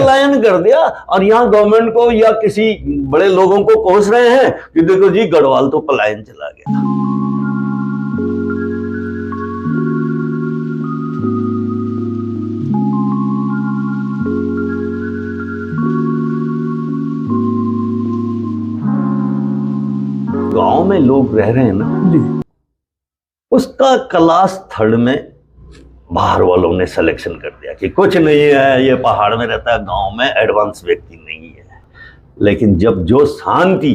पलायन कर दिया। और यहाँ गवर्नमेंट को या किसी बड़े लोगों को कोस रहे हैं कि देखो जी गढ़वाल तो पलायन चला गया। गांव में लोग रह रहे हैं ना जी, उसका क्लास 3rd में बाहर वालों ने सिलेक्शन कर दिया कि कुछ नहीं है, ये पहाड़ में रहता है, गांव में एडवांस व्यक्ति नहीं है। लेकिन जब जो शांति,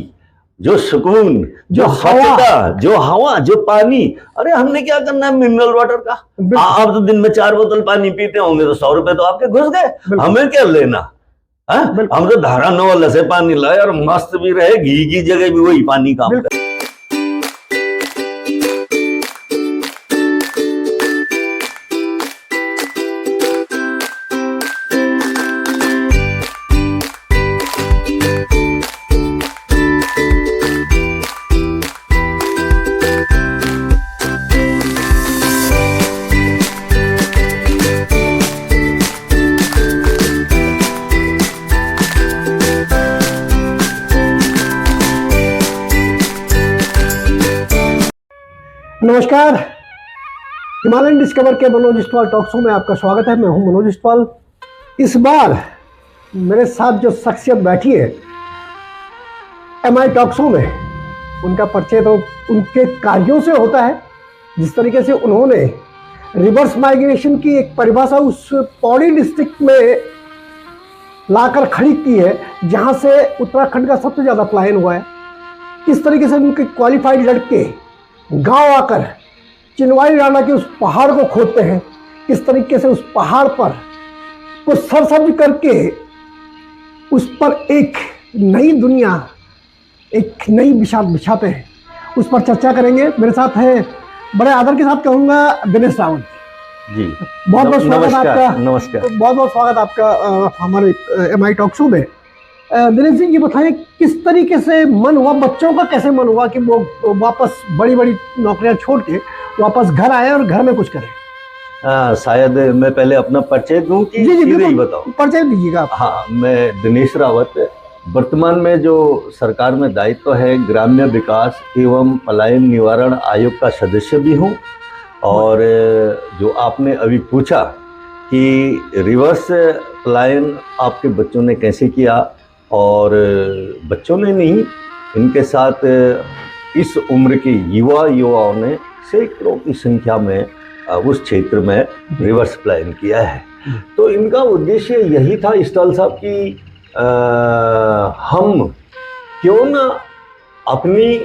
जो सुकून, जो स्वच्छता, जो हवा, जो पानी, अरे हमने क्या करना है मिनरल वाटर का। आप तो दिन में 4 बोतल पानी पीते होंगे तो 100 रुपए तो आपके घुस गए, हमें क्या लेना है? हम तो धारा नवाला से पानी लाए और मस्त भी रहे, घी की जगह भी वही पानी काम करे। नमस्कार, हिमालयन डिस्कवर के मनोज इस्टवाल टॉक शो में आपका स्वागत है। मैं हूं मनोज इस्टवाल। इस बार मेरे साथ जो शख्सियत बैठी है MI टॉक शो में, उनका परिचय तो उनके कार्यों से होता है। जिस तरीके से उन्होंने रिवर्स माइग्रेशन की एक परिभाषा उस पौड़ी डिस्ट्रिक्ट में लाकर खड़ी की है जहां से उत्तराखंड का सबसे ज़्यादा पलायन हुआ है। इस तरीके से उनके क्वालिफाइड लड़के गांव आकर चिनवाई राणा के उस पहाड़ को खोदते हैं, किस तरीके से उस पहाड़ पर को सरसब्ज करके उस पर एक नई दुनिया, एक नई बिछात बिछाते हैं, उस पर चर्चा करेंगे। मेरे साथ है, बड़े आदर के साथ कहूँगा, दिनेश रावत जी। बहुत बहुत स्वागत आपका। नमस्कार। बहुत बहुत स्वागत आपका हमारे MI टॉक शो में। दिनेश जी, ये बताएं किस तरीके से मन हुआ, बच्चों का कैसे मन हुआ कि वो वापस बड़ी बड़ी नौकरियां छोड़ के वापस घर आए और घर में कुछ करें? शायद मैं पहले अपना परिचय दूं कि जी सीधे ही बताऊं? परिचय दीजिएगा आप। हाँ, मैं दिनेश रावत, वर्तमान में जो सरकार में दायित्व है ग्राम्य विकास एवं पलायन निवारण आयोग का सदस्य भी हूँ। और जो आपने अभी पूछा कि रिवर्स पलायन आपके बच्चों ने कैसे किया, और बच्चों ने नहीं, इनके साथ इस उम्र के युवाओं ने सैकड़ों की संख्या में उस क्षेत्र में रिवर्स पलायन किया है। तो इनका उद्देश्य यही था इस्टवाल साहब कि हम क्यों ना अपनी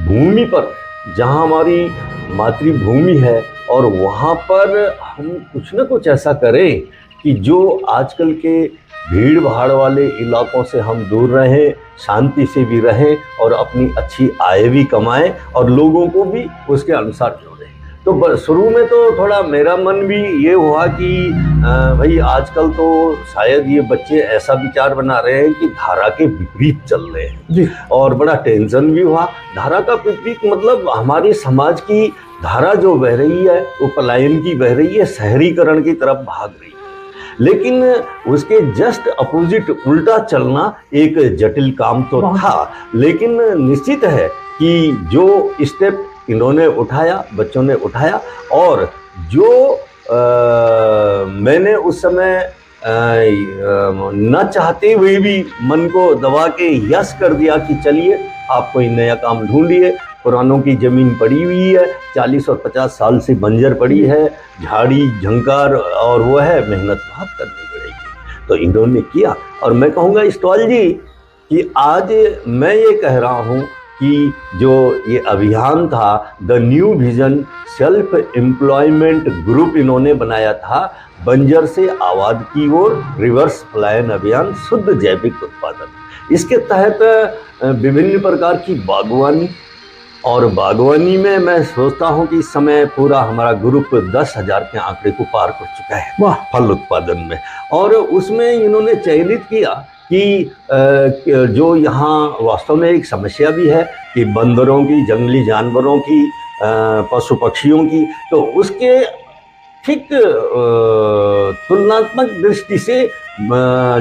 भूमि पर, जहाँ हमारी मातृभूमि है, और वहाँ पर हम कुछ ना कुछ ऐसा करें कि जो आजकल के भीड़ भाड़ वाले इलाकों से हम दूर रहें, शांति से भी रहें और अपनी अच्छी आय भी कमाएं और लोगों को भी उसके अनुसार जोड़ें। तो शुरू में तो थोड़ा मेरा मन भी ये हुआ कि भाई आजकल तो शायद ये बच्चे ऐसा विचार बना रहे हैं कि धारा के विपरीत चल रहे हैं जी। और बड़ा टेंशन भी हुआ। धारा का विपरीत मतलब हमारे समाज की धारा जो बह रही है वो पलायन की बह रही है, शहरीकरण की तरफ भाग रही है। लेकिन उसके जस्ट अपोजिट उल्टा चलना एक जटिल काम तो था। लेकिन निश्चित है कि जो स्टेप इन्होंने उठाया, बच्चों ने उठाया, और जो मैंने उस समय न चाहते हुए भी मन को दबा के यस कर दिया कि चलिए आप कोई नया काम ढूंढिए। पुरानों की जमीन पड़ी हुई है, 40 और 50 साल से बंजर पड़ी है, झाड़ी झंकार और वो है, मेहनत बहुत करनी पड़ेगी। तो इन्होंने किया। और मैं कहूँगा इस्टवाल जी कि आज मैं ये कह रहा हूँ कि जो ये अभियान था, the new vision self employment group इन्होंने बनाया था, बंजर से आबाद की ओर रिवर्स पलायन अभियान, शुद्ध जैविक उत्पादन। इसके तहत विभिन्न प्रकार की बागवानी, और बागवानी में मैं सोचता हूँ कि इस समय पूरा हमारा ग्रुप 10,000 के आंकड़े को पार कर चुका है फल उत्पादन में। और उसमें इन्होंने चयनित किया कि जो यहाँ वास्तव में एक समस्या भी है कि बंदरों की, जंगली जानवरों की, पशु पक्षियों की, तो उसके ठीक तुलनात्मक दृष्टि से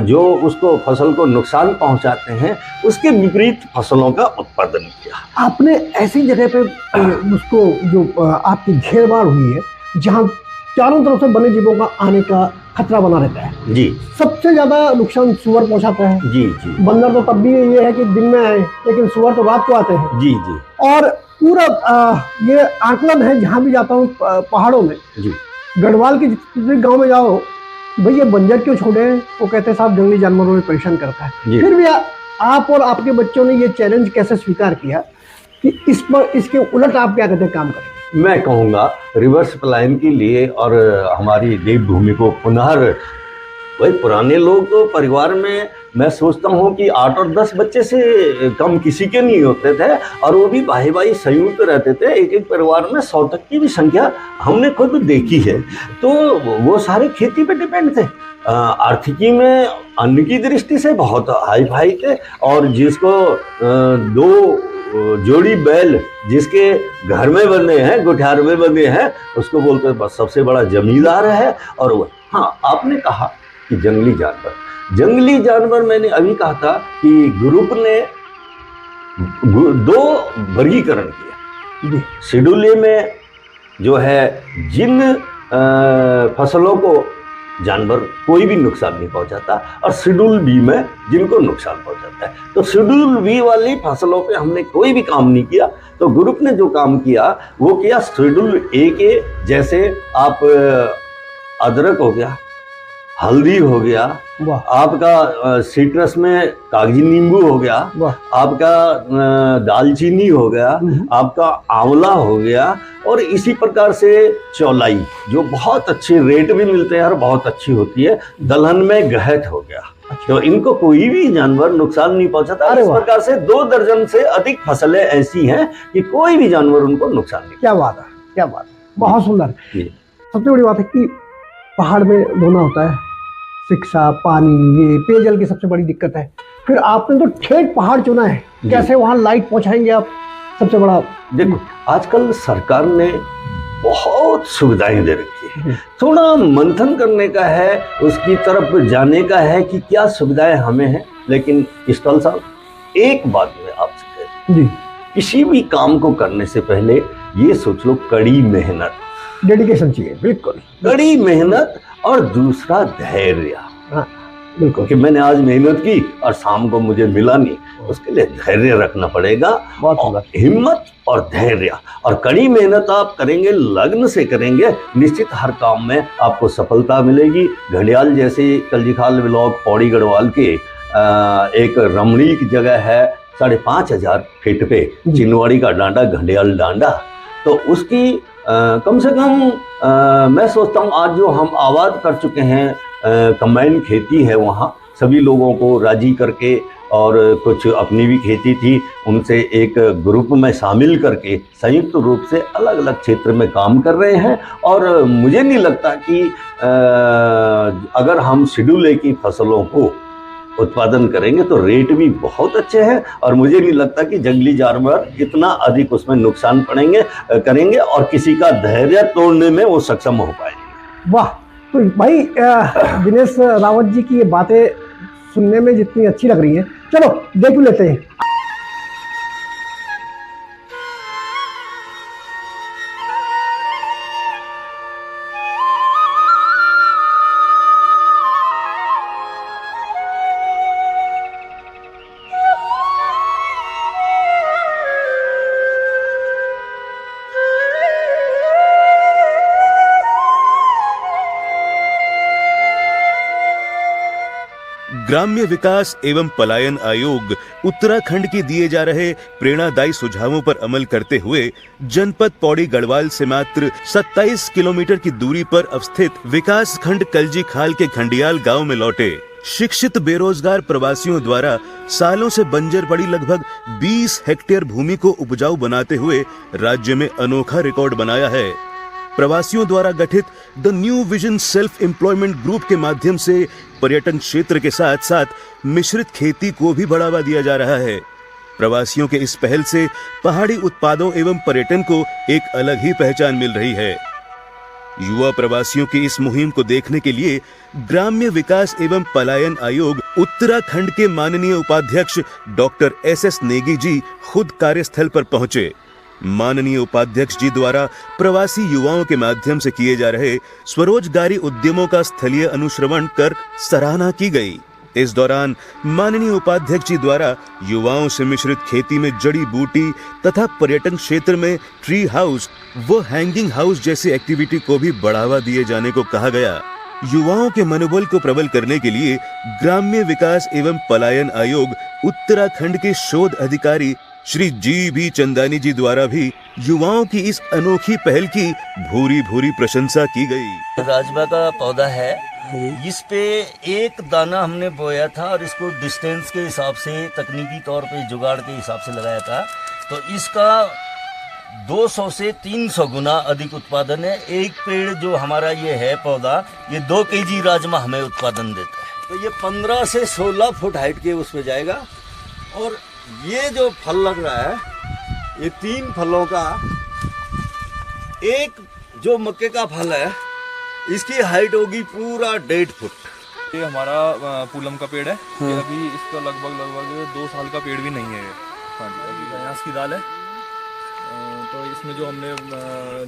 जो उसको फसल को नुकसान पहुंचाते हैं उसके विपरीत फसलों का उत्पादन किया। आपने ऐसी जगह पे उसको जो आपकी घेरबाड़ हुई है जहाँ चारों तरफ से वन्य जीवों का आने का खतरा बना रहता है, जी सबसे ज्यादा नुकसान सुअर पहुंचाता है। जी जी बंदर तो तब भी ये है कि दिन में आए, लेकिन सुअर तो रात को आते हैं। जी जी और पूरा ये आकलन है, जहाँ भी जाता हूँ पहाड़ों में, जी गढ़वाल के जितने गांव में जाओ, भाई ये बंजर क्यों छोड़े हैं, वो कहते हैं साहब जंगली जानवरों में परेशान करता है। फिर भी आप और आपके बच्चों ने ये चैलेंज कैसे स्वीकार किया कि इस पर इसके उलट आप क्या कहते हैं काम करें? मैं कहूँगा रिवर्स पलायन के लिए और हमारी देवभूमि को पुनः, वही पुराने लोग तो परिवार में मैं सोचता हूँ कि 8 और 10 बच्चे से कम किसी के नहीं होते थे, और वो भी भाई भाई संयुक्त रहते थे। एक एक परिवार में 100 तक की भी संख्या हमने खुद देखी है। तो वो सारे खेती पे डिपेंड थे, आर्थिकी में अन्न की दृष्टि से बहुत हाई फाई थे। और जिसको 2 जोड़ी बैल जिसके घर में बंधे हैं, गुठार में बंधे हैं, उसको बोलते हैं बस सबसे बड़ा जमींदार है। और वो हाँ, आपने कहा कि जंगली जानवर मैंने अभी कहा था कि ग्रुप ने 2 वर्गीकरण किया। शेड्यूल ए में जो है जिन फसलों को जानवर कोई भी नुकसान नहीं पहुंचाता, और शेड्यूल बी में जिनको नुकसान पहुंचाता है। तो शेड्यूल बी वाली फसलों पे हमने कोई भी काम नहीं किया। तो ग्रुप ने जो काम किया वो किया शेड्यूल ए के, जैसे आप अदरक हो गया, हल्दी हो गया, आपका सिट्रस में कागजी नींबू हो गया, आपका दालचीनी हो गया, आपका आंवला हो गया, और इसी प्रकार से चौलाई जो बहुत अच्छे रेट भी मिलते हैं और बहुत अच्छी होती है, दलहन में गहत हो गया। तो इनको कोई भी जानवर नुकसान नहीं पहुंचाता। इस प्रकार से 2 दर्जन से अधिक फसलें ऐसी हैं कि कोई भी जानवर उनको नुकसान नहीं। क्या बात है, क्या बात, बहुत सुंदर। सबसे बड़ी बात है कि पहाड़ में ढोना होता है, शिक्षा, पानी, ये पेयजल की सबसे बड़ी दिक्कत है। फिर आपने तो ठेठ पहाड़ चुना है, कैसे वहाँ लाइट पहुँचाएंगे आप? सबसे बड़ा देखो, आजकल सरकार ने बहुत सुविधाएं दे रखी है, थोड़ा मंथन करने का है, उसकी तरफ जाने का है कि क्या सुविधाएं हमें हैं। लेकिन इस्टॉल साहब, एक बात मैं आपसे कह दूं, किसी भी काम को करने से पहले ये सोच लो, कड़ी मेहनत, डेडिकेशन चाहिए। बिल्कुल, कड़ी मेहनत, और दूसरा धैर्य। बिल्कुल कि मैंने आज मेहनत की और शाम को मुझे मिला नहीं, उसके लिए धैर्य रखना पड़ेगा। हिम्मत और धैर्य और कड़ी मेहनत आप करेंगे, लगन से करेंगे, निश्चित हर काम में आपको सफलता मिलेगी। घंडियाल जैसे कलजीखाल ब्लॉक पौड़ी गढ़वाल के एक रमणीक जगह है, 5,500 फीट पे चिनवाड़ी का डांडा, घंडियाल डांडा। तो उसकी कम से कम मैं सोचता हूँ आज जो हम आबाद कर चुके हैं, कंबाइन खेती है वहाँ, सभी लोगों को राजी करके, और कुछ अपनी भी खेती थी, उनसे एक ग्रुप में शामिल करके संयुक्त रूप से अलग अलग क्षेत्र में काम कर रहे हैं। और मुझे नहीं लगता कि अगर हम शेड्यूल ए की फसलों को उत्पादन करेंगे तो रेट भी बहुत अच्छे हैं, और मुझे नहीं लगता कि जंगली जानवर इतना अधिक उसमें नुकसान करेंगे और किसी का धैर्य तोड़ने में वो सक्षम हो पाएंगे। वाह, तो भाई दिनेश रावत जी की ये बातें सुनने में जितनी अच्छी लग रही है, चलो देख लेते हैं। ग्राम्य विकास एवं पलायन आयोग उत्तराखंड के दिए जा रहे प्रेरणादायी सुझावों पर अमल करते हुए जनपद पौड़ी गढ़वाल से मात्र 27 किलोमीटर की दूरी पर अवस्थित विकास खंड कलजी खाल के घंडियाल गांव में लौटे शिक्षित बेरोजगार प्रवासियों द्वारा सालों से बंजर पड़ी लगभग 20 हेक्टेयर भूमि को उपजाऊ बनाते हुए राज्य में अनोखा रिकॉर्ड बनाया है। प्रवासियों द्वारा गठित the new vision self employment group के माध्यम से पर्यटन क्षेत्र के साथ साथ मिश्रित खेती को भी बढ़ावा दिया जा रहा है। प्रवासियों के इस पहल से पहाड़ी उत्पादों एवं पर्यटन को एक अलग ही पहचान मिल रही है। युवा प्रवासियों की इस मुहिम को देखने के लिए ग्राम्य विकास एवं पलायन आयोग उत्तराखंड के माननीय उपाध्यक्ष डॉक्टर SS नेगी जी खुद कार्यस्थल पर पहुंचे। माननीय उपाध्यक्ष जी द्वारा प्रवासी युवाओं के माध्यम से किए जा रहे स्वरोजगारी उद्यमों का स्थलीय अनुश्रवण कर सराहना की गई। इस दौरान माननीय उपाध्यक्ष जी द्वारा युवाओं से मिश्रित खेती में जड़ी बूटी तथा पर्यटन क्षेत्र में ट्री हाउस व हैंगिंग हाउस जैसी एक्टिविटी को भी बढ़ावा दिए जाने को कहा गया। युवाओं के मनोबल को प्रबल करने के लिए ग्राम्य विकास एवं पलायन आयोग उत्तराखंड के शोध अधिकारी श्री GB चंदानी जी द्वारा भी युवाओं की इस अनोखी पहल की भूरी भूरी प्रशंसा की गई। राजमा का पौधा है, इस पे एक दाना हमने बोया था और इसको डिस्टेंस के हिसाब से तकनीकी तौर पे जुगाड़ के हिसाब से लगाया था, तो इसका 200 से 300 गुना अधिक उत्पादन है। एक पेड़ जो हमारा ये है पौधा, ये 2 kg राजमा हमें उत्पादन देता है। तो ये 15 से 16 फुट हाइट के उसमें जाएगा। और ये जो फल लग रहा है, ये 3 फलों का, एक जो मक्के का फल है इसकी हाइट होगी पूरा 1.5 फुट। ये हमारा पूलम का पेड़ है। ये अभी इसका लगभग 2 साल का पेड़ भी नहीं है। हाँ जी, अभी भैंस की दाल है। तो इसमें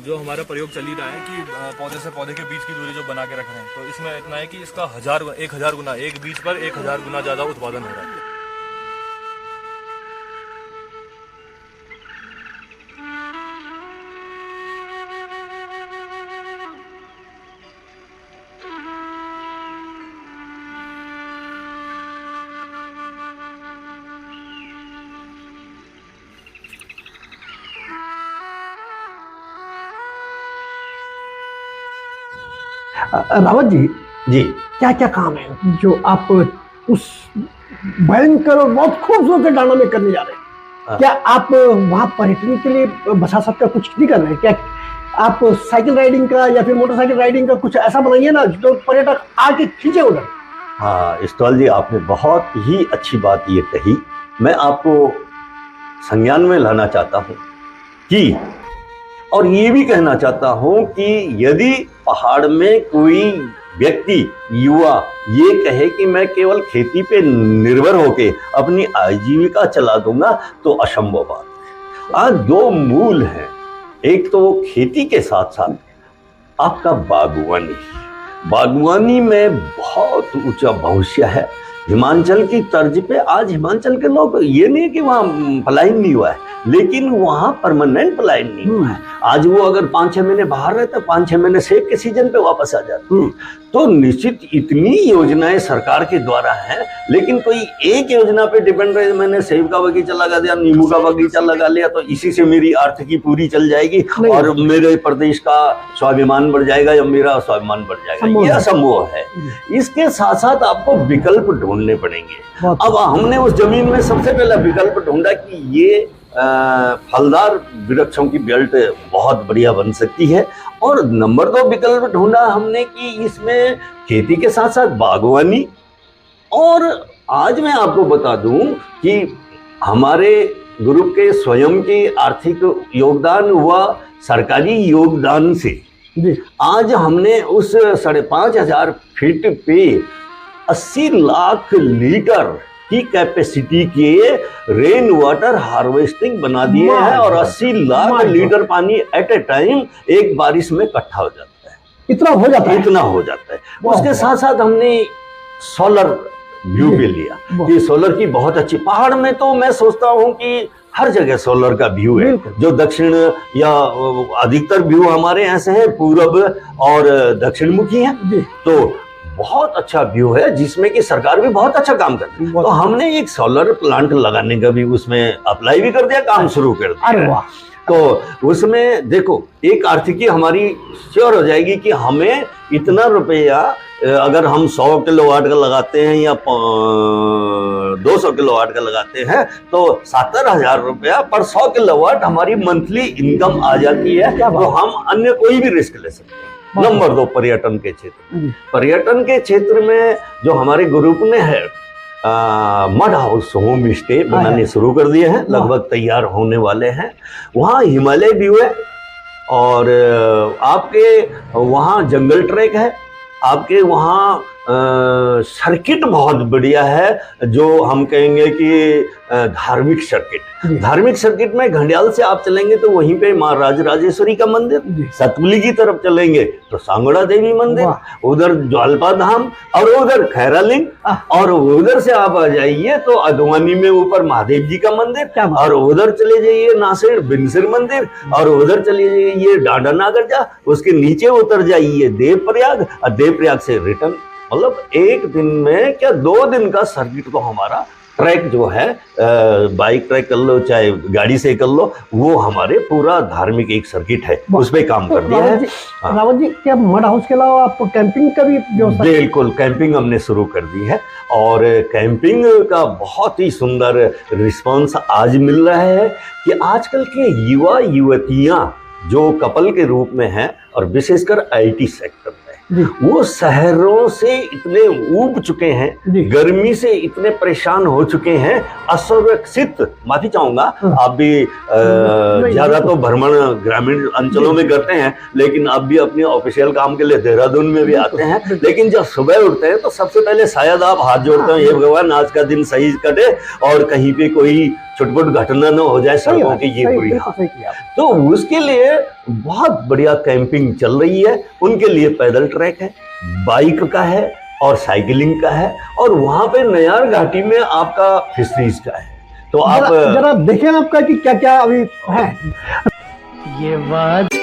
जो हमारा प्रयोग चल ही रहा है कि पौधे से पौधे के बीच की दूरी जो बना के रख रहे हैं, तो इसमें इतना है कि इसका 1000 गुना, एक बीज पर 1000 गुना ज़्यादा उत्पादन हो रहा है। रावत जी, जी क्या क्या काम है जो आप उस भयंकर और बहुत खूबसूरत डांडा में करने जा रहे हैं? क्या आप वहाँ पर्यटन के लिए बसासत का कुछ नहीं कर रहे हैं? क्या आप साइकिल राइडिंग का या फिर मोटरसाइकिल राइडिंग का कुछ ऐसा बनाइए ना जो पर्यटक आके खींचे उधर। हाँ इस्टॉल जी, आपने बहुत ही अच्छी बात ये कही। मैं आपको संज्ञान में लाना चाहता हूँ कि, और ये भी कहना चाहता हूँ कि यदि पहाड़ में कोई व्यक्ति, युवा ये कहे कि मैं केवल खेती पे निर्भर होके अपनी आजीविका चला दूंगा, तो असंभव बात है। आज 2 मूल हैं, एक तो खेती के साथ साथ आपका बागवानी में बहुत ऊंचा भविष्य है। हिमाचल की तर्ज पे आज हिमाचल के लोग, ये नहीं कि वहाँ पलायन नहीं हुआ है, लेकिन वहाँ परमानेंट पलायन नहीं हुआ है। आज वो अगर 5-6 महीने बाहर रहते, 5-6 महीने सेब के सीजन पे वापस आ जाते। तो निश्चित इतनी योजनाएं सरकार के द्वारा हैं, लेकिन कोई एक योजना पे डिपेंड रहे, मैंने सेब का बगीचा लगा दिया, नींबू का बगीचा लगा लिया, तो इसी से मेरी आर्थिकी पूरी चल जाएगी और मेरे प्रदेश का स्वाभिमान बढ़ जाएगा या मेरा स्वाभिमान बढ़ जाएगा, यह असंभव है। इसके साथ साथ आपको विकल्प ढूंढने पड़ेंगे। अब हमने उस जमीन में सबसे पहला विकल्प ढूंढा कि ये फलदार वृक्षों की बेल्ट बहुत बढ़िया बन सकती है। और नंबर 2 विकल्प ढूंढा हमने कि इसमें खेती के साथ साथ बागवानी। और आज मैं आपको बता दूं कि हमारे ग्रुप के स्वयं के आर्थिक योगदान व सरकारी योगदान से आज हमने उस 5,500 फीट पे 80 लाख लीटर की कैपेसिटी के रेन वाटर हार्वेस्टिंग बना दिए हैं और 80 लाख लीटर पानी एट ए टाइम एक बारिश में इकट्ठा हो जाता है। इतना हो जाता है? इतना हो जाता है। उसके साथ साथ हमने सोलर व्यू पे लिया कि सोलर की बहुत अच्छी, पहाड़ में तो मैं सोचता हूँ कि हर जगह सोलर का व्यू है। जो दक्षिण या अधिकतर व्यू हमारे यहाँ से है, पूरब और दक्षिण मुखी है, तो बहुत अच्छा व्यू है जिसमें कि सरकार भी बहुत अच्छा काम कर रही है। तो हमने एक सोलर प्लांट लगाने का भी उसमें अप्लाई भी कर दिया, काम शुरू कर दिया। अरे वाह! तो उसमें देखो एक आर्थिकी हमारी श्योर हो जाएगी कि हमें इतना रुपया, अगर हम 100 किलोवाट का लगाते हैं या 200 किलोवाट का लगाते हैं तो 70,000 रुपया पर 100 किलोवाट हमारी मंथली इनकम आ जाती है। तो हम अन्य कोई भी रिस्क ले सकते हैं। नंबर 2 पर्यटन के क्षेत्र, पर्यटन के क्षेत्र में जो हमारे ग्रुप ने है मड हाउस होम स्टे बनाने शुरू कर दिए हैं, लगभग तैयार होने वाले हैं। वहाँ हिमालय व्यू है और आपके वहाँ जंगल ट्रैक है, आपके वहाँ सर्किट बहुत बढ़िया है, जो हम कहेंगे कि धार्मिक सर्किट। धार्मिक सर्किट में घंडियाल से आप चलेंगे तो वहीं पे माँ राजराजेश्वरी का मंदिर, सतपुली की तरफ चलेंगे तो सांगड़ा देवी मंदिर, उधर ज्वालपा धाम, और उधर खैरालिंग, और उधर से आप आ जाइए तो अदवानी में ऊपर महादेव जी का मंदिर, और उधर चले जाइए नासिर बिनसिर मंदिर, और उधर चले जाइए डांडा नागरजा, उसके नीचे उतर जाइए देवप्रयाग, और देवप्रयाग से रिटर्न। मतलब एक दिन में क्या 2 दिन का सर्किट तो हमारा ट्रैक जो है, बाइक ट्रैक कर लो चाहे गाड़ी से कर लो, वो हमारे पूरा धार्मिक एक सर्किट है, उस पे काम कर दिया है। रावत जी, क्या मड हाउस के अलावा आप कैंपिंग का भी व्यवस्था? बिल्कुल, कैंपिंग हमने शुरू कर दी है, और कैंपिंग का बहुत ही सुंदर रिस्पांस आज मिल रहा है कि आजकल के युवा युवतियां जो कपल के रूप में हैं, और विशेषकर आईटी सेक्टर में, वो शहरों से इतने ऊब चुके हैं, गर्मी से इतने परेशान हो चुके हैं, असुरक्षित, माफी चाहूंगा, आप भी ज्यादा तो भ्रमण ग्रामीण अंचलों में करते हैं, लेकिन आप भी अपने ऑफिशियल काम के लिए देहरादून में भी आते हैं, लेकिन जब सुबह उठते हैं तो सबसे पहले शायद आप हाथ जोड़ते हैं, ये भगवान आज का दिन सही कटे और कहीं पे कोई छुटपुट घटना न हो जाए सड़कों की, ये बुरी हाल। तो उसके लिए बहुत बढ़िया कैंपिंग चल रही है, उनके लिए पैदल ट्रैक है, बाइक का है और साइकिलिंग का है, और वहां पे नयार घाटी में आपका फिशरीज का है। तो आप जरा देखें आपका कि क्या क्या अभी है ये बात।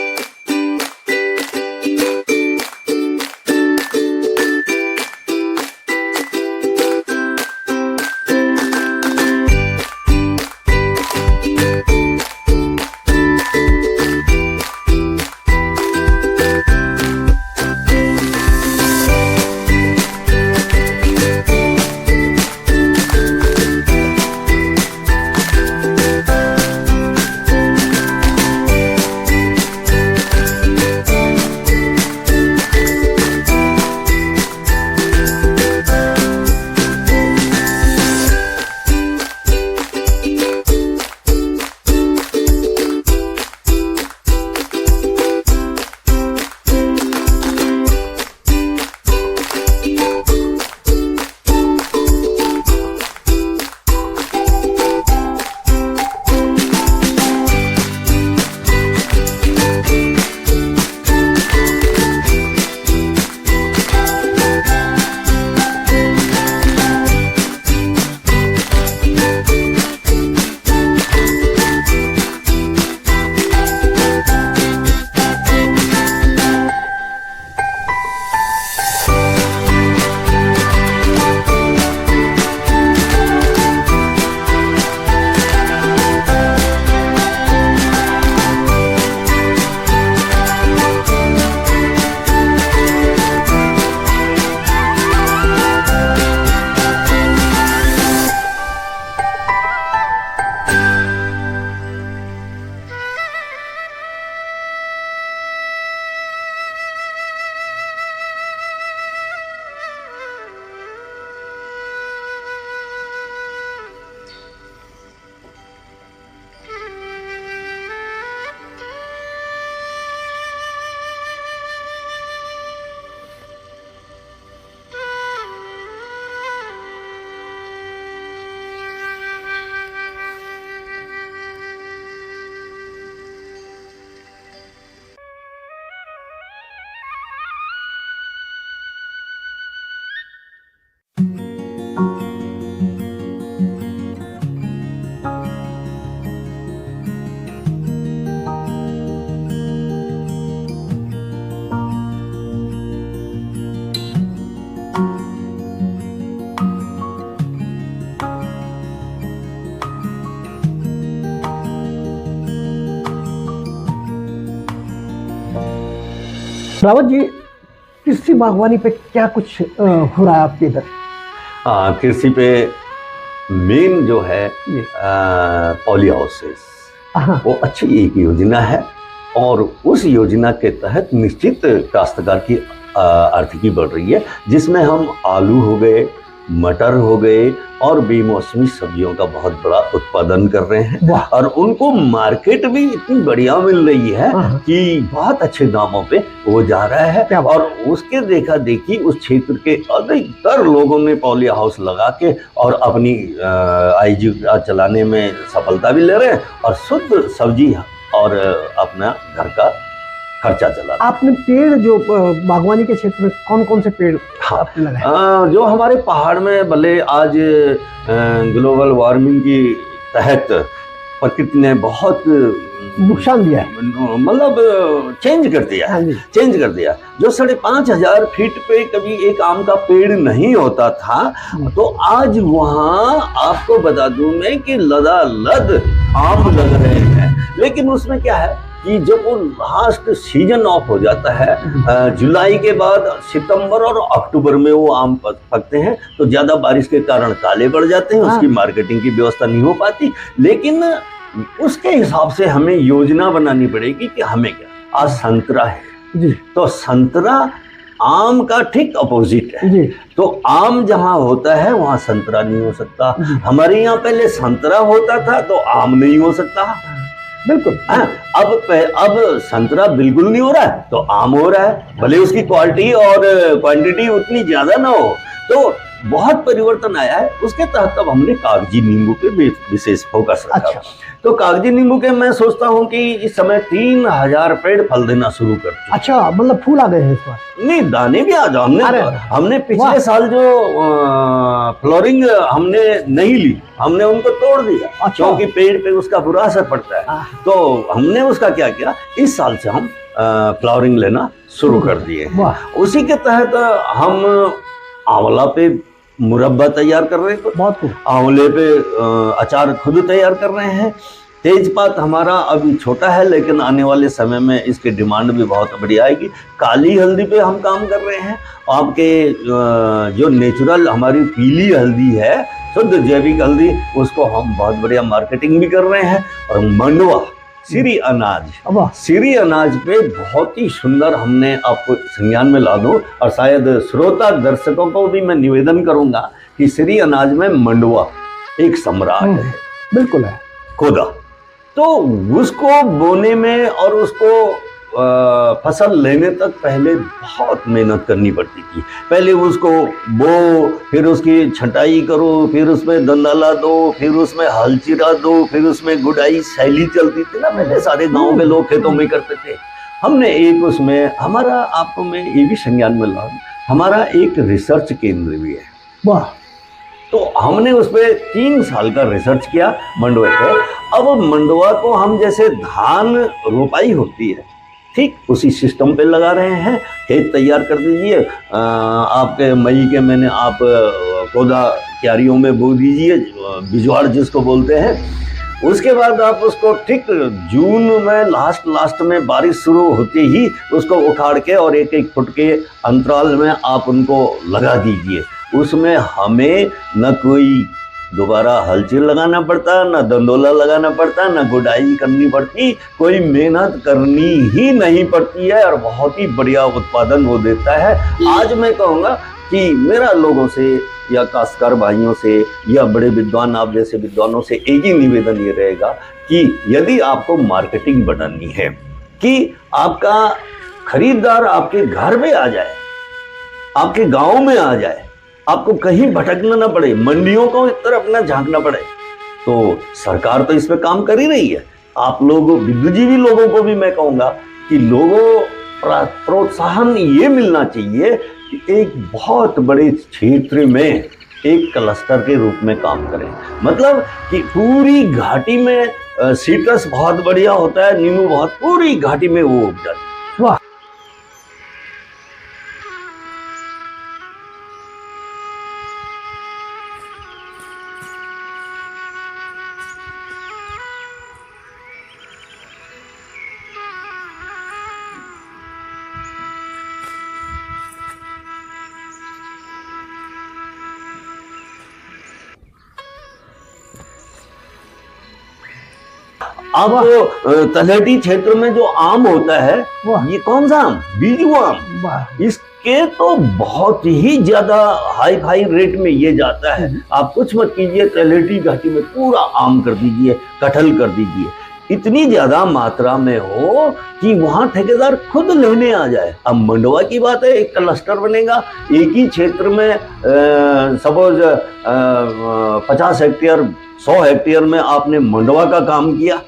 रावत जी, कृषि बागवानी पे क्या कुछ हो रहा है आपके इधर? कृषि पे मेन जो है पॉली हाउसेस, वो अच्छी एक योजना है, और उस योजना के तहत निश्चित काश्तकार की आर्थिकी बढ़ रही है, जिसमें हम आलू हो गए, मटर हो गए और बेमौसमी सब्जियों का बहुत बड़ा उत्पादन कर रहे हैं। वाह। और उनको मार्केट भी इतनी बढ़िया मिल रही है हाँ। कि बहुत अच्छे दामों पे वो जा रहा है। क्या बात। और उसके देखा देखी उस क्षेत्र के अधिकतर लोगों ने पॉली हाउस लगा के और अपनी आजीविका चलाने में सफलता भी ले रहे हैं और शुद्ध सब्जी और अपना घर का खर्चा चला रहे हैं। आपने पेड़ जो बागवानी के क्षेत्र में कौन कौन से पेड़ हाँ। आपने लगाए? जो हमारे पहाड़ में भले आज ग्लोबल वार्मिंग की तहत प्रकृति ने बहुत नुकसान दिया है। मतलब चेंज कर दिया हाँ है। जी। चेंज कर दिया जो 5,500 फीट पे कभी एक आम का पेड़ नहीं होता था, तो आज वहां आपको बता दूं मैं कि लदालद आम लग रहे हैं। लेकिन उसमें क्या है कि जब वो लास्ट सीजन ऑफ हो जाता है जुलाई के बाद सितंबर और अक्टूबर में वो आम पकते हैं, तो ज्यादा बारिश के कारण काले पड़ जाते हैं। उसकी मार्केटिंग की व्यवस्था नहीं हो पाती। लेकिन उसके हिसाब से हमें योजना बनानी पड़ेगी कि हमें क्या, आज संतरा है जी। तो संतरा आम का ठीक अपोजिट है जी। तो आम जहां होता है वहां संतरा नहीं हो सकता। हमारे यहाँ पहले संतरा होता था तो आम नहीं हो सकता। बिल्कुल। अब संतरा बिल्कुल नहीं हो रहा है तो आम हो रहा है, भले उसकी क्वालिटी और क्वांटिटी उतनी ज्यादा ना हो। तो बहुत परिवर्तन आया है। उसके तहत अब हमने कागजी नींबू पे विशेष फोकस रखा। अच्छा। तो कागजी नींबू के मैं सोचता हूँ कि इस समय 3,000 पेड़ फल देना शुरू कर चुके। अच्छा, मतलब फूल आ गए हैं इस बार? नहीं, दाने भी आ जाओ। हमने पिछले साल जो फ्लोरिंग हमने नहीं ली, हमने उनको तोड़ दिया। अच्छा। क्योंकि पेड़ पे उसका बुरा असर पड़ता है। तो हमने उसका क्या किया, इस साल से हम फ्लावरिंग लेना शुरू कर दिए। उसी के तहत हम आंवला पे मुरब्बा तैयार कर रहे हैं, बहुत खूब। आंवले पे अचार खुद तैयार कर रहे हैं। तेजपात हमारा अभी छोटा है लेकिन आने वाले समय में इसकी डिमांड भी बहुत बड़ी आएगी। काली हल्दी पे हम काम कर रहे हैं। आपके जो नेचुरल हमारी पीली हल्दी है, शुद्ध जैविक हल्दी, उसको हम बहुत बढ़िया मार्केटिंग भी कर रहे हैं। और मंडवा सिरी अनाज पे बहुत ही सुंदर हमने आपको संज्ञान में ला दूं। और शायद श्रोता दर्शकों को भी मैं निवेदन करूंगा कि सिरी अनाज में मंडवा एक सम्राट है। बिल्कुल है। खुदा तो उसको बोने में और उसको फसल लेने तक पहले बहुत मेहनत करनी पड़ती थी। पहले उसको बो, फिर उसकी छटाई करो, फिर उसमें दंदाला दो, फिर उसमें हल चिरा दो, फिर उसमें गुड़ाई शैली चलती थी ना। पहले सारे गांव के लोग खेतों में करते थे। हमने एक उसमें हमारा, आपको मैं ये भी संज्ञान में लाऊं, हमारा एक रिसर्च केंद्र भी है। वाह। तो हमने उस पर 3 साल का रिसर्च किया मंडवा पे। अब मंडवा को हम जैसे धान रोपाई होती है, ठीक उसी सिस्टम पे लगा रहे हैं। खेत तैयार कर दीजिए, आपके मई के महीने आप पौधा क्यारियों में बो दीजिए, बिजवाड़ जिसको बोलते हैं। उसके बाद आप उसको ठीक जून में लास्ट में बारिश शुरू होते ही उसको उखाड़ के और 1-1 फुट के अंतराल में आप उनको लगा दीजिए। उसमें हमें न कोई दोबारा हलचल लगाना पड़ता, न दंदोला लगाना पड़ता, न गुडाई करनी पड़ती, कोई मेहनत करनी ही नहीं पड़ती है और बहुत ही बढ़िया उत्पादन वो देता है। आज मैं कहूँगा कि मेरा लोगों से या काश्तकार भाइयों से या बड़े विद्वान आप जैसे विद्वानों से एक ही निवेदन ये रहेगा कि यदि आपको मार्केटिंग बढ़ानी है कि आपका खरीदार आपके घर में आ जाए, आपके गांव में आ जाए, आपको कहीं भटकना ना पड़े, मंडियों को तरफ ना झांकना पड़े, तो सरकार तो इस पे काम कर ही रही है। आप लोग बुद्धिजीवी लोगों को भी मैं कहूँगा कि लोगों प्रोत्साहन ये मिलना चाहिए कि एक बहुत बड़े क्षेत्र में एक क्लस्टर के रूप में काम करें। मतलब कि पूरी घाटी में सीट्रस बहुत बढ़िया होता है, नींबू बहुत, पूरी घाटी में वो उग जाता है। वाह। अब तलहटी क्षेत्र में जो आम होता है, ये कौन सा आम, बीजू आम, वाह। इसके के तो बहुत ही ज्यादा हाई फाई रेट में ये जाता है। आप कुछ मत कीजिए, तलहटी घाटी में पूरा आम कर दीजिए, कटहल कर दीजिए, इतनी ज्यादा मात्रा में हो कि वहां ठेकेदार खुद लेने आ जाए। अब मंडवा की बात है, एक क्लस्टर बनेगा एक ही क्षेत्र में, सपोज 50 हेक्टेयर 100 हेक्टेयर में आपने मंडवा का काम किया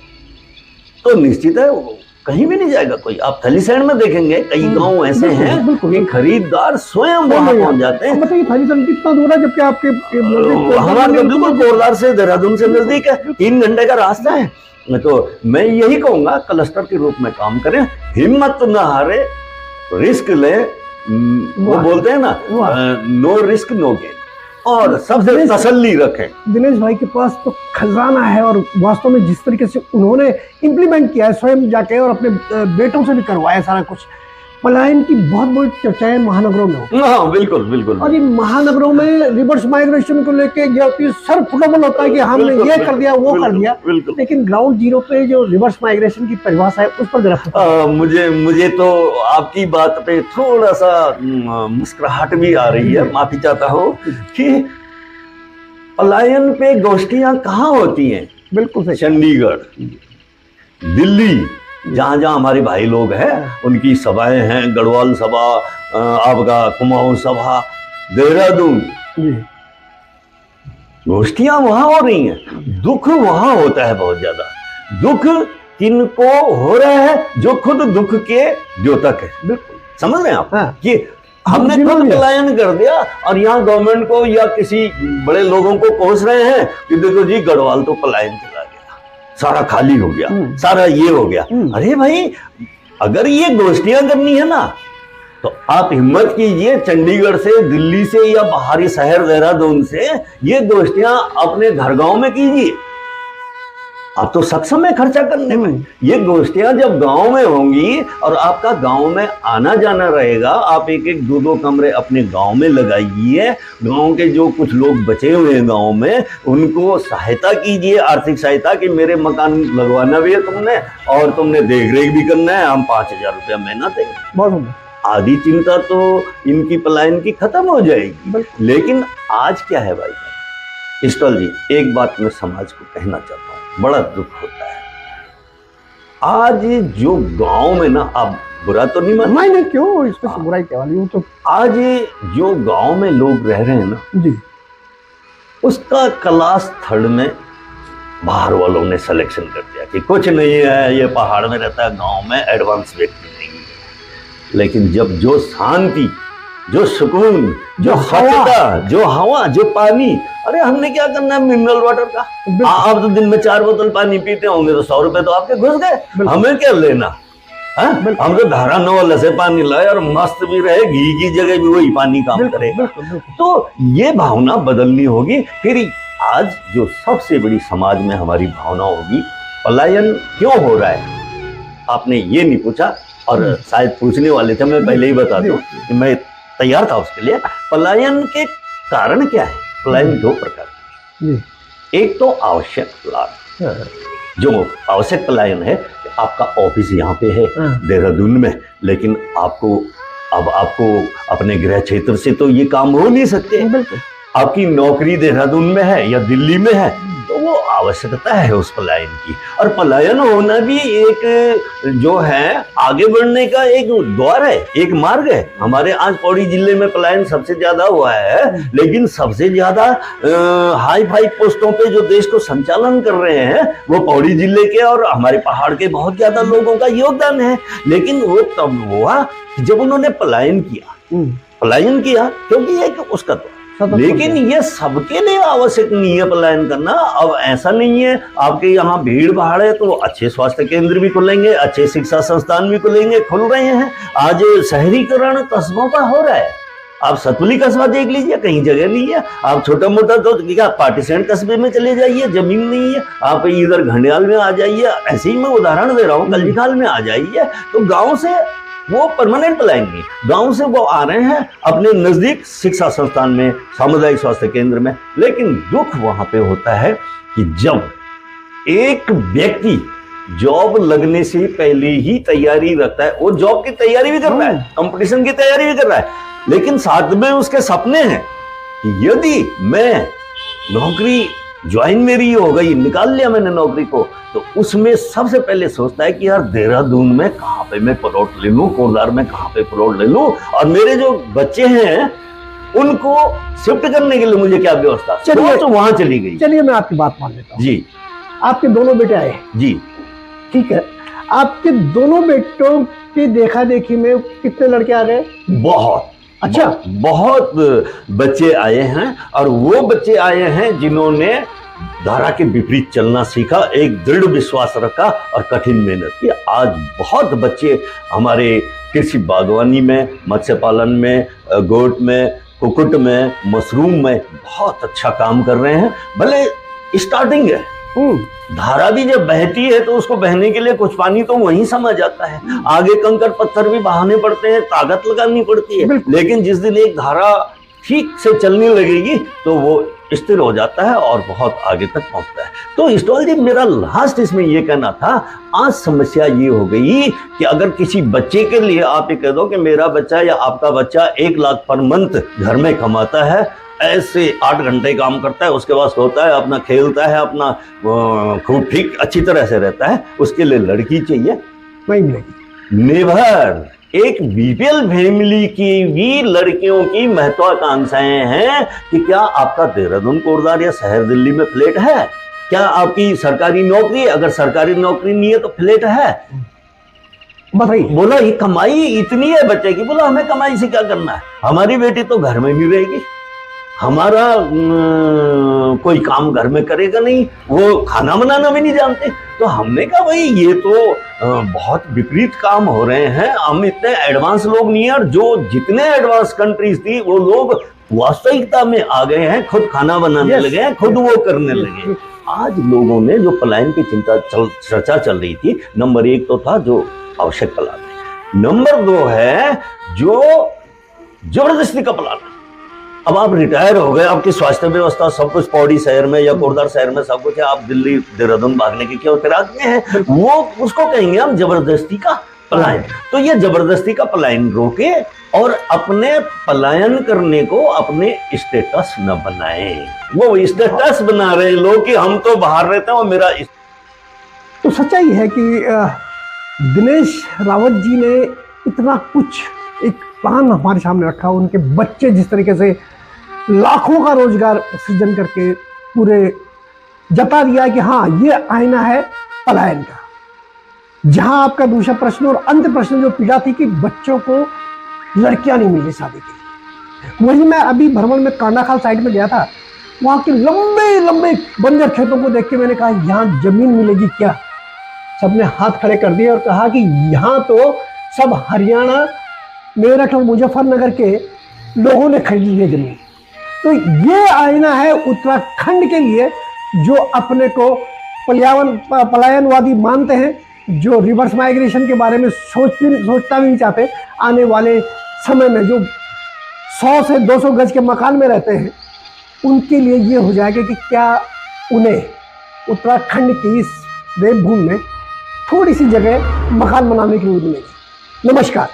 तो निश्चित है कहीं भी नहीं जाएगा कोई। आप थलीसैंड में देखेंगे कई गांव ऐसे हैं कि खरीदार स्वयं वहां पहुंच जाते हैं। बताइए थलीसैंड कितना दूर है, जबकि आपके हमारा तो बिल्कुल कोरलार से देहरादून से नजदीक है, 3 घंटे का रास्ता है। तो मैं यही कहूंगा क्लस्टर के रूप में काम करें, हिम्मत ना हारे, रिस्क ले, वो बोलते हैं ना नो रिस्क नो गेन, और सबसे तसल्ली रखें। दिनेश भाई के पास तो खजाना है, और वास्तव में जिस तरीके से उन्होंने इम्प्लीमेंट किया है स्वयं जाके और अपने बेटों से भी करवाया सारा कुछ, पलायन की बहुत बड़ी चर्चाएं महानगरों में हो। हाँ बिल्कुल बिल्कुल। और ये महानगरों में रिवर्स माइग्रेशन को लेके सर फुटबल होता है कि हमने ये कर दिया वो कर दिया, लेकिन ग्राउंड जीरो पे जो रिवर्स माइग्रेशन की परिभाषा है उस पर जरा मुझे तो आपकी बात पे थोड़ा सा मुस्कुराहट भी आ रही है, माफी चाहता हूँ कि पलायन पे गोष्ठियां कहाँ होती हैं। बिल्कुल सही। चंडीगढ़, दिल्ली, जहाँ जहाँ हमारे भाई लोग हैं उनकी सभाएं हैं, गढ़वाल सभा, आपका कुमाऊं सभा, देहरादून, गोष्ठियां वहां हो रही हैं। दुख वहां होता है बहुत ज्यादा। दुख किनको हो रहा है, जो खुद दुख के द्योतक है। बिल्कुल समझ रहे हैं आप? हाँ। कि हमने खुद पलायन कर दिया और यहाँ गवर्नमेंट को या किसी बड़े लोगों को कोस रहे हैं कि देखो जी गढ़वाल तो पलायन चला गया, सारा खाली हो गया, सारा ये हो गया। अरे भाई अगर ये गोष्ठियां करनी है ना तो आप हिम्मत कीजिए, चंडीगढ़ से, दिल्ली से या बाहरी शहर देहरादून से ये गोष्ठियां अपने घर गांव में कीजिए। आप तो सक्षम है खर्चा करने में। ये गोष्ठियां जब गांव में होंगी और आपका गांव में आना जाना रहेगा, आप एक एक 2-2 कमरे अपने गांव में लगाइए। गांव के जो कुछ लोग बचे हुए हैं गांव में उनको सहायता कीजिए, आर्थिक सहायता, कि मेरे मकान लगवाना भी है तुमने और तुमने देख रेख भी करना है, हम 5000 रुपया महीना देंगे। बहुत आधी चिंता तो इनकी पलायन की खत्म हो जाएगी। लेकिन आज क्या है भाई इस्टॉल जी, एक बात मैं समाज को कहना चाहता हूँ, बड़ा दुख होता है आज जो गांव में ना, आप बुरा तो नहीं मानते? नहीं क्यों, इसमें बुराई क्या वाली? तो आज जो गांव में लोग रह रहे हैं ना जी, उसका क्लास 3rd में बाहर वालों ने सिलेक्शन कर दिया कि कुछ नहीं है, ये पहाड़ में रहता है, गांव में एडवांस व्यक्ति नहीं है। लेकिन जब जो शांति, जो सुकून, जो स्वच्छता, जो हवा, जो पानी, अरे हमने क्या करना है मिनरल वाटर का? आप तो दिन में 4 बोतल पानी पीते होंगे तो 100 रुपए तो आपके घुस गए, हमें क्या लेना? हम तो धारा नवाला से पानी लाए और मस्त भी रहे, घी की जगह भी वही पानी काम करेगा। तो ये भावना बदलनी होगी। फिर आज जो सबसे बड़ी समाज में हमारी भावना होगी, पलायन क्यों हो रहा है? आपने ये नहीं पूछा और शायद पूछने वाले थे, मैं पहले ही बता दूं कि मैं तैयार था उसके लिए। पलायन के कारण क्या है? पलायन 2 प्रकार के। एक तो आवश्यक लाभ, जो आवश्यक पलायन है, आपका ऑफिस यहाँ पे है देहरादून में, लेकिन आपको अपने गृह क्षेत्र से तो ये काम हो नहीं सकते। आपकी नौकरी देहरादून में है या दिल्ली में है, तो वो आवश्यकता है उस पलायन की। और पलायन होना भी एक जो है आगे बढ़ने का एक द्वार है, एक मार्ग है। हमारे आज पौड़ी जिले में पलायन सबसे ज्यादा हुआ है, लेकिन सबसे ज्यादा हाई फाई पोस्टों पे जो देश को संचालन कर रहे हैं वो पौड़ी जिले के और हमारे पहाड़ के बहुत ज्यादा लोगों का योगदान है। लेकिन वो तब हुआ जब उन्होंने पलायन किया, क्योंकि एक उसका तो, लेकिन ये सबके लिए आवश्यक नहीं है पलायन करना। अब ऐसा नहीं है, आपके यहाँ भीड़ भाड़ है तो अच्छे स्वास्थ्य केंद्र भी खुलेंगे, अच्छे शिक्षा संस्थान भी खुल रहे हैं। आज शहरीकरण कस्बों का हो रहा है। आप सतुली कस्बा देख लीजिए, कहीं जगह नहीं है। आप छोटा मोटा तो क्या पार्टीसेंट कस्बे में चले जाइए, जमीन नहीं है। आप इधर घंडियाल में आ जाइए, ऐसे ही मैं उदाहरण दे रहा हूँ, कल्जीखाल में आ जाइए। तो गाँव से वो परमानेंट पलायन नहीं, गांव से वो आ रहे हैं अपने नजदीक शिक्षा संस्थान में, सामुदायिक स्वास्थ्य केंद्र में। लेकिन दुख वहां पे होता है कि जब एक व्यक्ति जॉब लगने से पहले ही तैयारी रखता है, वो जॉब की तैयारी भी कर रहा है, कंपटीशन की तैयारी भी कर रहा है, लेकिन साथ में उसके सपने हैं कि यदि मैं नौकरी ज्वाइन मेरी हो गई, निकाल लिया मैंने नौकरी को, तो उसमें सबसे पहले सोचता है कि यार देहरादून में कहाँ पे मैं प्लॉट ले लूं, कोरदार में कहाँ पे प्लॉट ले लूं, और मेरे जो बच्चे हैं उनको शिफ्ट करने के लिए मुझे क्या व्यवस्था। चलिए तो वहां चली गई। चलिए मैं आपकी बात मान लेता हूँ। जी आपके दोनों बेटे आए, जी। ठीक है, आपके दोनों बेटों की देखा देखी में कितने लड़के आ गए? बहुत अच्छा। बहुत बच्चे आए हैं, और वो बच्चे आए हैं जिन्होंने धारा के विपरीत चलना सीखा, एक दृढ़ विश्वास रखा और कठिन मेहनत की। आज बहुत बच्चे हमारे कृषि बागवानी में, मत्स्य पालन में, गोट में, कुक्कुट में, मशरूम में बहुत अच्छा काम कर रहे हैं। भले स्टार्टिंग है, धारा भी जब बहती है तो उसको बहने के लिए कुछ पानी तो वहीं समझ जाता है, आगे कंकड़ पत्थर भी बहाने पड़ते हैं, ताकत लगानी पड़ती है, लेकिन जिस दिन एक धारा ठीक से चलने लगेगी तो वो स्थिर हो जाता है और बहुत आगे तक पहुंचता है। तो इस्टॉल जी, मेरा लास्ट इसमें ये कहना था, आज समस्या ये हो गई कि अगर किसी बच्चे के लिए आप ये कह दो कि मेरा बच्चा या आपका बच्चा 1 लाख पर मंथ घर में कमाता है, ऐसे 8 घंटे काम करता है, उसके बाद सोता है, अपना खेलता है, अपना खूब ठीक अच्छी तरह से रहता है, उसके लिए लड़की चाहिए? नहीं मिलेगी। नेवर। एक बीपीएल फैमिली की भी लड़कियों की महत्वाकांक्षाएं हैं कि क्या आपका देहरादून, कोरदार या शहर दिल्ली में फ्लैट है? क्या आपकी सरकारी नौकरी है? अगर सरकारी नौकरी नहीं है तो फ्लैट है? बताइए। बोला ये कमाई इतनी है बच्चे की, बोला हमें कमाई से क्या करना है, हमारी बेटी तो घर में नहीं रहेगी, हमारा कोई काम घर में करेगा नहीं, वो खाना बनाना भी नहीं जानते। तो हमने कहा भाई ये तो बहुत विपरीत काम हो रहे हैं, हम इतने एडवांस लोग नहीं है, और जो जितने एडवांस कंट्रीज थी वो लोग वास्तविकता में आ गए हैं, खुद खाना बनाने लगे हैं, खुद वो करने लगे। आज लोगों ने जो पलायन की चर्चा चल रही थी, नंबर 1 तो था जो आवश्यक पलायन, नंबर 2 है जो जबरदस्ती का पलायन। अब आप रिटायर हो गए, आपकी स्वास्थ्य व्यवस्था सब कुछ पौड़ी शहर में या कोरदार शहर में सब कुछ है, आप दिल्ली देहरादून भागने की क्या फिराक में है, वो उसको कहेंगे हम जबरदस्ती का पलायन। तो ये जबरदस्ती का पलायन रोके और अपने पलायन करने को अपने स्टेटस न बनाए। वो स्टेटस बना रहे हैं लोग कि हम तो बाहर रहते हैं और मेरा तो सच्चाई है कि दिनेश रावत जी ने इतना कुछ एक प्लान हमारे सामने रखा, उनके बच्चे जिस तरीके से लाखों का रोजगार सृजन करके पूरे जता दिया कि हाँ ये आईना है पलायन का। जहां आपका दूसरा प्रश्न और अंत प्रश्न जो पीड़ा थी कि बच्चों को लड़कियां नहीं मिल रही शादी के लिए, वही मैं अभी भ्रमण में कांडाखाल साइड में गया था, वहां के लंबे लंबे बंजर खेतों को देख के मैंने कहा यहाँ जमीन मिलेगी क्या? सबने हाथ खड़े कर दिए और कहा कि यहाँ तो सब हरियाणा, मेरठ और मुजफ्फरनगर के लोगों ने खरीद ली है जमीन। तो ये आईना है उत्तराखंड के लिए जो अपने को पलायनवादी मानते हैं, जो रिवर्स माइग्रेशन के बारे में सोचता भी नहीं चाहते। आने वाले समय में जो 100 से 200 गज के मकान में रहते हैं उनके लिए ये हो जाएगा कि क्या उन्हें उत्तराखंड की इस देवभूमि में थोड़ी सी जगह मकान बनाने की उम्मीद मिलेगी। नमस्कार।